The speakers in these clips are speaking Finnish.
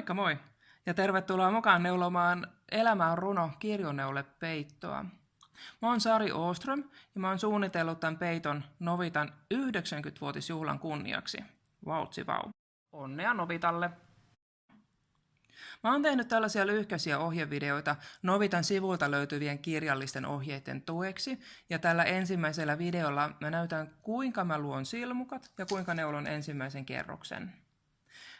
Moikka moi! Ja tervetuloa mukaan neulomaan Elämä on runo kirjoneule-peittoa. Mä oon Sari Åström ja mä oon suunnitellut tämän peiton Novitan 90-vuotisjuhlan kunniaksi. Vautsi vau! Onnea Novitalle! Mä oon tehnyt tällaisia lyhkäisiä ohjevideoita Novitan sivuilta löytyvien kirjallisten ohjeiden tueksi, ja tällä ensimmäisellä videolla mä näytän kuinka mä luon silmukat ja kuinka neulon ensimmäisen kerroksen.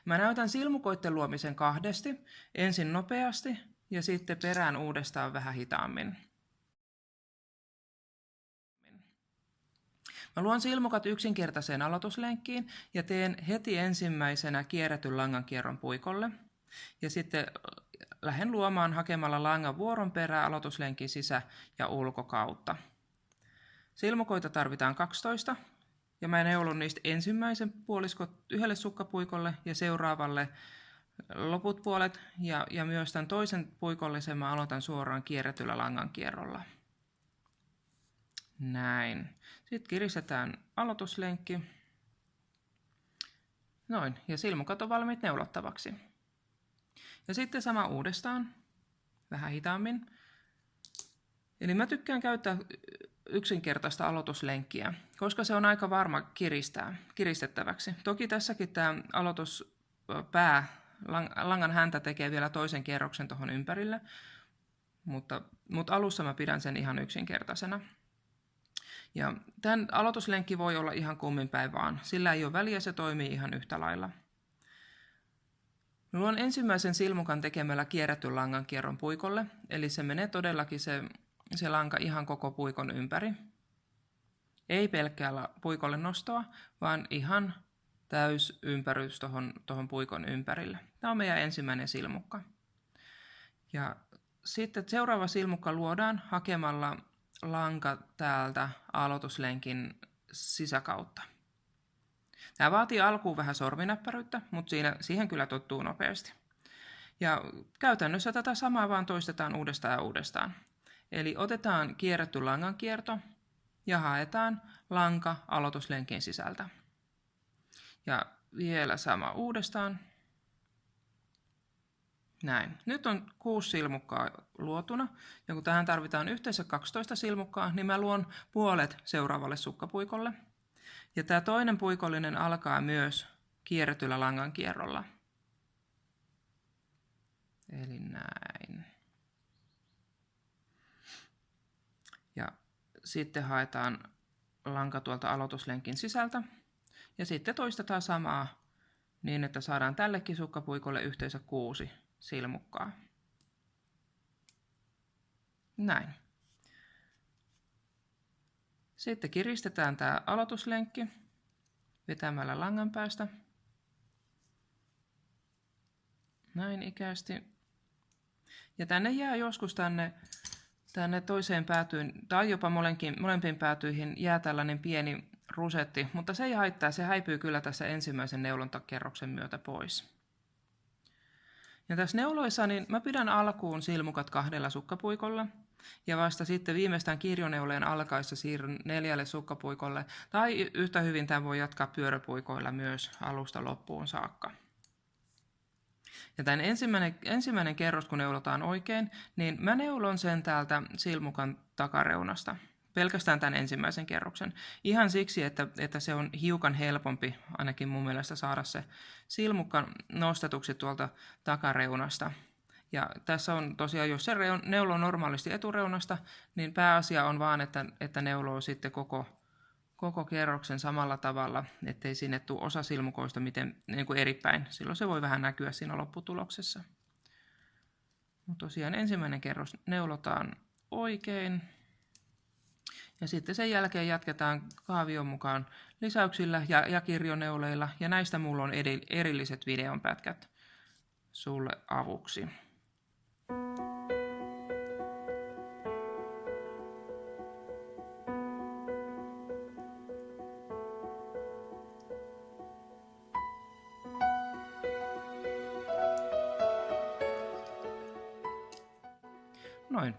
Mä näytän silmukoitten luomisen kahdesti, ensin nopeasti ja sitten perään uudestaan vähän hitaammin. Mä luon silmukat yksinkertaiseen aloituslenkkiin ja teen heti ensimmäisenä kierretyn langan kierron puikolle. Ja sitten lähden luomaan hakemalla langan vuoron perään aloituslenkin sisä- ja ulkokautta. Silmukoita tarvitaan 12. Ja mä neulon niistä ensimmäisen puoliskot yhdelle sukkapuikolle ja seuraavalle loput puolet. Ja myös tämän toisen puikollisen mä aloitan suoraan kierretyllä langan kierrolla. Näin. Sitten kiristetään aloituslenkki. Noin. Ja silmukat on valmiit neulottavaksi. Ja sitten sama uudestaan. Vähän hitaammin. Eli mä tykkään käyttää yksinkertaista aloituslenkkiä, koska se on aika varma kiristettäväksi. Toki tässäkin tämä aloituspää, langan häntä tekee vielä toisen kierroksen tuohon ympärille, mutta alussa mä pidän sen ihan yksinkertaisena. Ja tämän aloituslenkki voi olla ihan kummin päin vaan, sillä ei ole väliä, se toimii ihan yhtä lailla. Mä luon ensimmäisen silmukan tekemällä kierretyn langan kierron puikolle, eli se menee todellakin se lanka ihan koko puikon ympäri. Ei pelkkää puikolle nostoa, vaan ihan täys ympärys tuohon puikon ympärille. Tämä on meidän ensimmäinen silmukka. Ja sitten seuraava silmukka luodaan hakemalla lanka täältä aloituslenkin sisäkautta. Tämä vaatii alkuun vähän sorminäppäryyttä, mutta siihen kyllä tottuu nopeasti. Ja käytännössä tätä samaa vaan toistetaan uudestaan ja uudestaan. Eli otetaan kierretty langan kierto ja haetaan lanka aloituslenkin sisältä. Ja vielä sama uudestaan. Näin. Nyt on 6 silmukkaa luotuna, ja kun tähän tarvitaan yhteensä 12 silmukkaa, niin mä luon puolet seuraavalle sukkapuikolle. Ja tämä toinen puikollinen alkaa myös kierretyllä langan kierrolla. Eli näin. Ja sitten haetaan lanka tuolta aloituslenkin sisältä. Ja sitten toistetaan samaa niin, että saadaan tällekin sukkapuikolle yhteensä 6 silmukkaa. Näin. Sitten kiristetään tämä aloituslenkki vetämällä langan päästä. Näin ikästi. Ja tänne jää joskus tänne toiseen päätyyn tai jopa molempiin päätyihin jää tällainen pieni rusetti, mutta se ei haittaa, se häipyy kyllä tässä ensimmäisen neulontakerroksen myötä pois. Ja tässä neuloissa niin mä pidän alkuun silmukat 2 sukkapuikolla ja vasta sitten viimeistään kirjoneuleen alkaessa siirryn 4 sukkapuikolle tai yhtä hyvin tämän voi jatkaa pyöräpuikoilla myös alusta loppuun saakka. Ja tämän ensimmäinen kerros, kun neulotaan oikein, niin mä neulon sen täältä silmukan takareunasta. Pelkästään tämän ensimmäisen kerroksen. Ihan siksi, että se on hiukan helpompi, ainakin mun mielestä, saada se silmukka nostetuksi tuolta takareunasta. Ja tässä on tosiaan, jos se neuloo normaalisti etureunasta, niin pääasia on vaan, että neuloo sitten koko kerroksen samalla tavalla, ettei sinne tule osa silmukoista niin kuin eri päin. Silloin se voi vähän näkyä siinä lopputuloksessa. Mutta tosiaan ensimmäinen kerros neulotaan oikein. Ja sitten sen jälkeen jatketaan kaavion mukaan lisäyksillä ja kirjoneuleilla. Ja näistä mulla on erilliset videonpätkät sulle avuksi. Noin.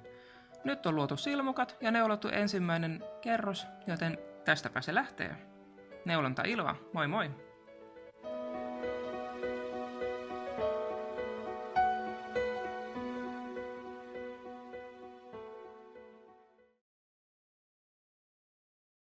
Nyt on luotu silmukat ja neulottu ensimmäinen kerros, joten tästäpä se lähtee. Neulonta Ilva, moi moi!